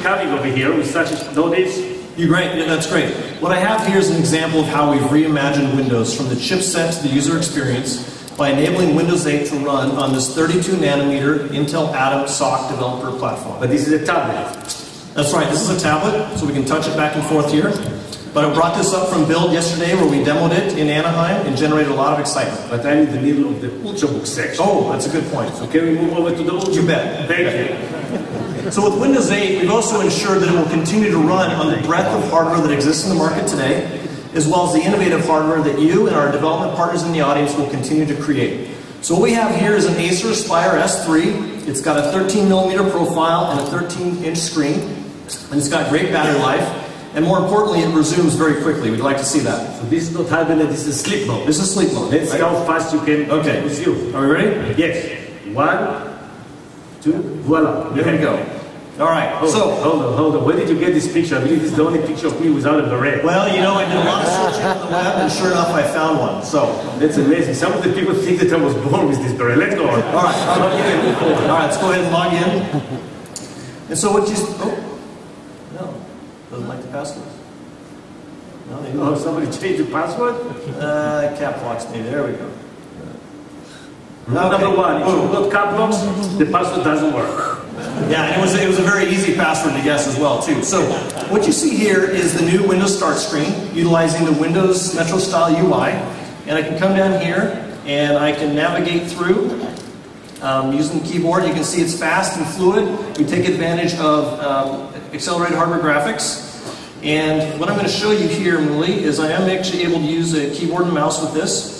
coming over here with such a notice. You're great. Yeah, that's great. What I have here is an example of how we've reimagined Windows from the chipset to the user experience by enabling Windows 8 to run on this 32nm Intel Atom SoC developer platform. But this is a tablet. That's right. This is a tablet, so we can touch it back and forth here. But I brought this up from Build yesterday where we demoed it in Anaheim and generated a lot of excitement. But I'm in the middle of the Ultrabook section. Oh, that's a good point. So can we move over to the Ultrabook? You bet. Thank you. So with Windows 8, we've also ensured that it will continue to run on the breadth of hardware that exists in the market today, as well as the innovative hardware that you and our development partners in the audience will continue to create. So what we have here is an Acer Aspire S3. It's got a 13mm profile and a 13-inch screen, and it's got great battery life. And more importantly, it resumes very quickly. We'd like to see that. So this is not hibernate, this is sleep mode. This is sleep mode. Let's see how fast you can resume. Are we ready? Yes. 1, 2, voila. There we go. All right. Hold on. Where did you get this picture? I believe this is the only picture of me without a beret. Well, you know, I did a lot of searching on the web, and sure enough, I found one. So that's amazing. Some of the people think that I was born with this beret. Let's go on. All right. All right. Let's go ahead and log in. And so what you? Oh, no, doesn't like the password. No, somebody changed the password? Cap locks me. There we go. Rule number 1, if you've got cap locks, the password doesn't work. Yeah, and it was a very easy password to guess as well, too. So what you see here is the new Windows Start screen, utilizing the Windows Metro Style UI. And I can come down here, and I can navigate through using the keyboard. You can see it's fast and fluid. We take advantage of accelerated hardware graphics. And what I'm going to show you here, Muli, is I am actually able to use a keyboard and mouse with this.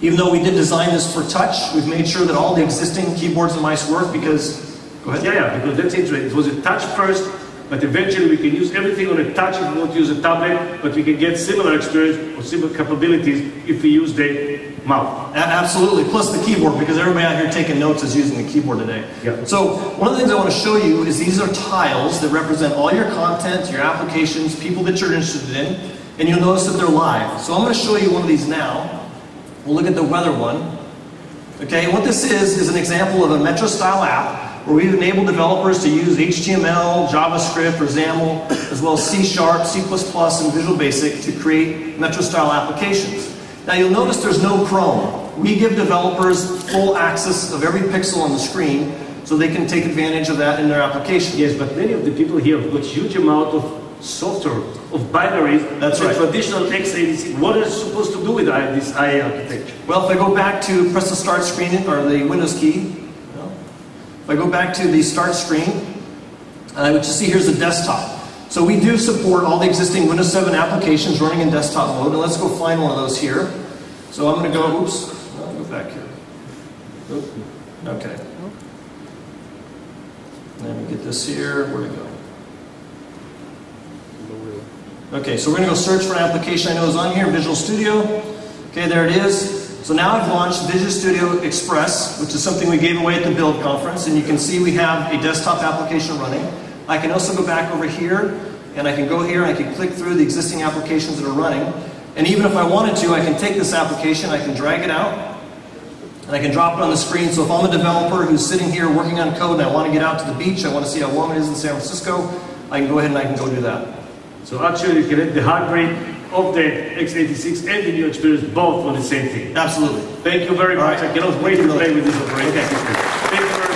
Even though we did design this for touch, we've made sure that all the existing keyboards and mice work because... Go ahead. Yeah, because that's interesting. It was a touch first, but eventually we can use everything on a touch if we want to use a tablet, but we can get similar experience or similar capabilities if we use the mouse. Absolutely, plus the keyboard, because everybody out here taking notes is using the keyboard today. Yeah. So one of the things I want to show you is these are tiles that represent all your content, your applications, people that you're interested in, and you'll notice that they're live. So I'm going to show you one of these now. We'll look at the weather one. Okay, and what this is an example of a Metro style app where we've enabled developers to use HTML, JavaScript, or XAML, as well as C#, C++, and Visual Basic to create Metro style applications. Now you'll notice there's no Chrome. We give developers full access of every pixel on the screen so they can take advantage of that in their application. Yes, but many of the people here have got huge amount of software, of binaries. That's right. Traditional x86. What is it supposed to do with this IA architecture? Well, if I go back to press the start screen, or the Windows key, if I go back to the start screen, what you see here is the desktop. So we do support all the existing Windows 7 applications running in desktop mode, and let's go find one of those here. So I'm going to go, I'll go back here. Okay. Let me get this here, where'd it go? Okay, so we're going to go search for an application I know is on here, Visual Studio. Okay, there it is. So now I've launched Visual Studio Express, which is something we gave away at the Build conference, and you can see we have a desktop application running. I can also go back over here, and I can go here and I can click through the existing applications that are running. And even if I wanted to, I can take this application, I can drag it out, and I can drop it on the screen. So if I'm a developer who's sitting here working on code and I want to get out to the beach, I want to see how warm it is in San Francisco, I can go ahead and I can go do that. So actually you can have the hardware of the x86 and the new experience both on the same thing. Absolutely. Thank you very much. I cannot wait to play with this operating system. Thank you very much.